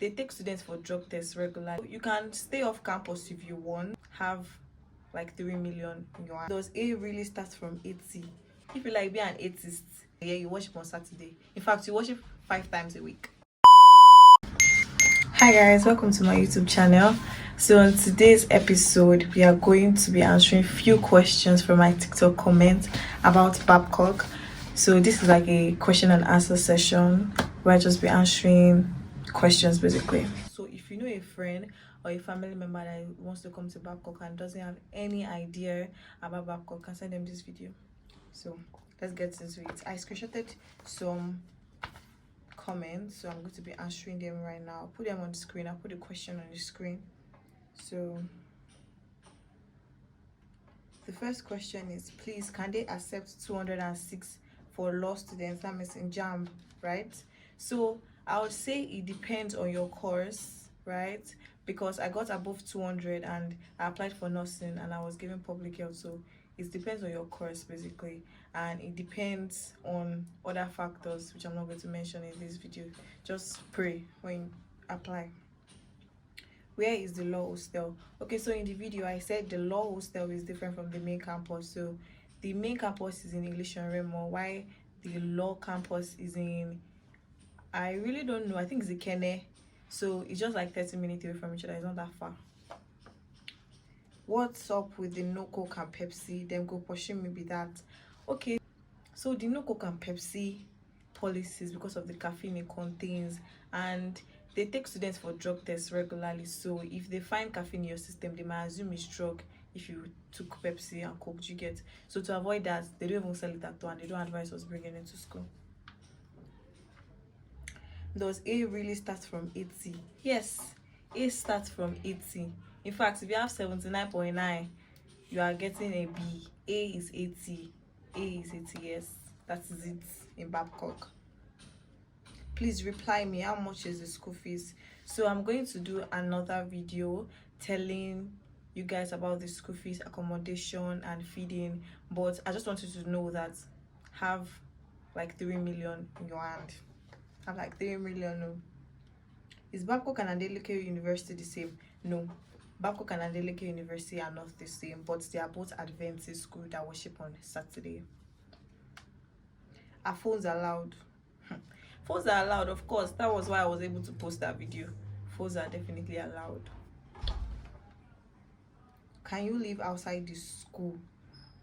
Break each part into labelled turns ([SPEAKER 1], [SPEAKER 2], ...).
[SPEAKER 1] They take students for drug tests regularly. You can stay off campus if you want. Have like 3 million in your hand. Does A really start from 80? If you like be an atheist, yeah, you worship on Saturday. In fact, you worship 5 times a week. Hi guys, welcome to my YouTube channel. So on today's episode, we are going to be answering few questions from my TikTok comments about Babcock. So this is like a question and answer session where I just be answering questions basically. So if you know a friend or a family member that wants to come to Babcock and doesn't have any idea about Babcock, can send them this video. So let's get into it. I screenshotted some comments, so I'm going to be answering them right now. I'll put them on the screen. I'll put the question on the screen. So the first question is, please can they accept 206 for law students? That means in JAMB, right? So I would say it depends on your course, right? Because I got above 200 and I applied for nursing and I was given public health. So it depends on your course basically, and it depends on other factors which I'm not going to mention in this video. Just pray when you apply. Where is the law hostel? Okay, so in the video I said the law hostel is different from the main campus. So the main campus is in English and Remo, while the law campus is in, I really don't know, I think it's Ikene. So it's just like 30 minutes away from each other. It's not that far. What's up with the no Coke and Pepsi? Them go pushing me be that. Okay, so the no Coke and Pepsi policies because of the caffeine it contains, and they take students for drug tests regularly. So if they find caffeine in your system, they might assume it's drug if you took Pepsi and Coke. You get? So to avoid that, they don't even sell it at all and they don't advise us bringing it to school. Does A really start from 80? Yes, A starts from 80. In fact, if you have 79.9, you are getting a B. A is 80. A is 80, yes. That is it in Babcock. Please reply me, how much is the school fees? So I'm going to do another video telling you guys about the school fees, accommodation and feeding, but I just want you to know that have like 3 million in your hand. Have like 3 million. No. Is Bakok and Del University the same? No. Bakok and Del University are not the same, but they are both Adventist school that worship on Saturday. Are phones allowed? Phones are allowed, of course. That was why I was able to post that video. Phones are definitely allowed. Can you live outside the school?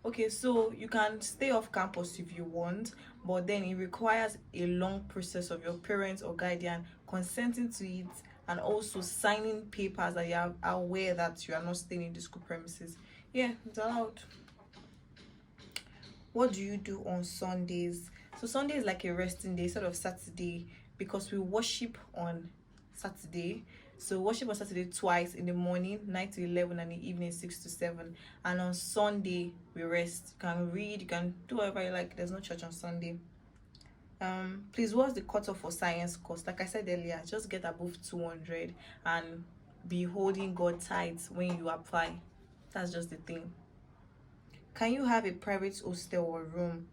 [SPEAKER 1] Okay, so you can stay off campus if you want, but then it requires a long process of your parents or guardian consenting to it and also signing papers that you are aware that you are not staying in the school premises. Yeah, it's allowed. What do you do on Sundays? So Sunday is like a resting day, sort of Saturday, because we worship on Saturday. So worship on Saturday twice, in the morning 9 to 11 and in the evening 6 to 7. And on Sunday we rest. You can read, you can do whatever you like. There's no church on Sunday. Please, what's the cutoff for science course? Like I said earlier, just get above 200 and be holding God tight when you apply. That's just the thing. Can you have a private hostel or room,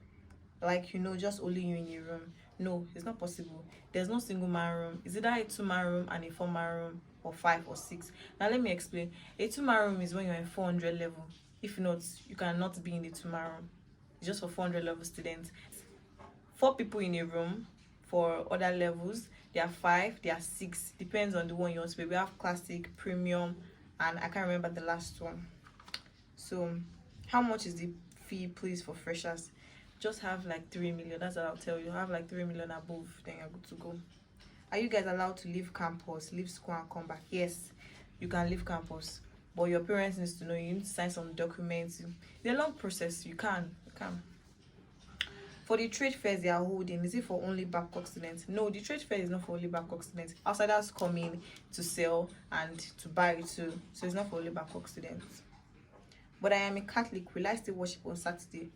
[SPEAKER 1] like, you know, just only you in a room? No, it's not possible. There's no single man room. Is either a 2-man room and a 4-man room, or 5 or 6. Now let me explain. A 2-man room is when you're in 400 level. If not, you cannot be in the 2-man room. It's just for 400 level students. 4 people in a room. For other levels, there are 5, there are 6, depends on the one you want to pay. We have classic, premium, and I can't remember the last one. So how much is the fee, please, for freshers? Just have like 3 million. That's what I'll tell you. Have like 3 million above, then you're good to go. Are you guys allowed to leave campus, leave school and come back? Yes, you can leave campus, but your parents need to know. You need to sign some documents. It's a long process. You can. For the trade fairs they are holding, is it for only Babcock students? No, the trade fair is not for only Babcock students. Outsiders come in to sell and to buy too, so it's not for only Babcock students. But I am a Catholic. Will I still worship on Saturday?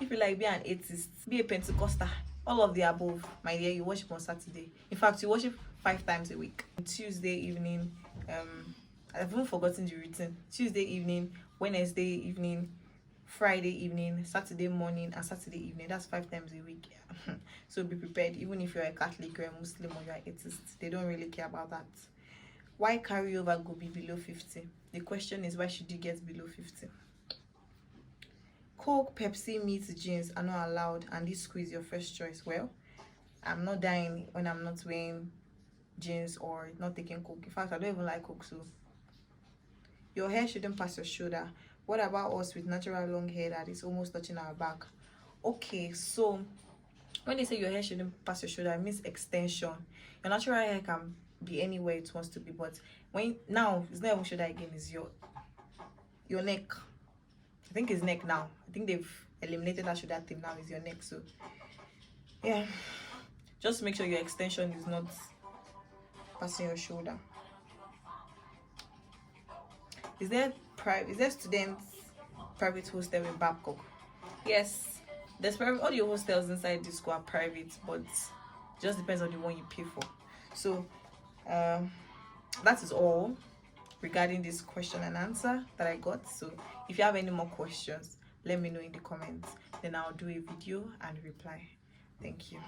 [SPEAKER 1] If you like be an atheist, be a Pentecostal, all of the above, my dear, you worship on Saturday. In fact, you worship 5 times a week. Tuesday evening, I've even forgotten the routine. Tuesday evening, Wednesday evening, Friday evening, Saturday morning, and Saturday evening. That's 5 times a week. So be prepared. Even if you're a Catholic, you're a Muslim, or you're an atheist, they don't really care about that. Why carryover go be below 50? The question is, why should you get below 50? Coke, Pepsi, meat, jeans are not allowed, and this squeeze your first choice. Well, I'm not dying when I'm not wearing jeans or not taking Coke. In fact, I don't even like Coke. So your hair shouldn't pass your shoulder. What about us with natural long hair that is almost touching our back? Okay, so when they say your hair shouldn't pass your shoulder, it means extension. Your natural hair can be anywhere it wants to be, but when now it's not even shoulder again, it's your neck. I think it's neck now. I think they've eliminated that shoulder thing. Now is your neck. So yeah, just make sure your extension is not passing your shoulder. Is there students private hostel in Babcock? Yes, there's private. All your hostels inside this school are private, but just depends on the one you pay for. So that is all regarding this question and answer that I got. So if you have any more questions, let me know in the comments, then I'll do a video and reply. Thank you.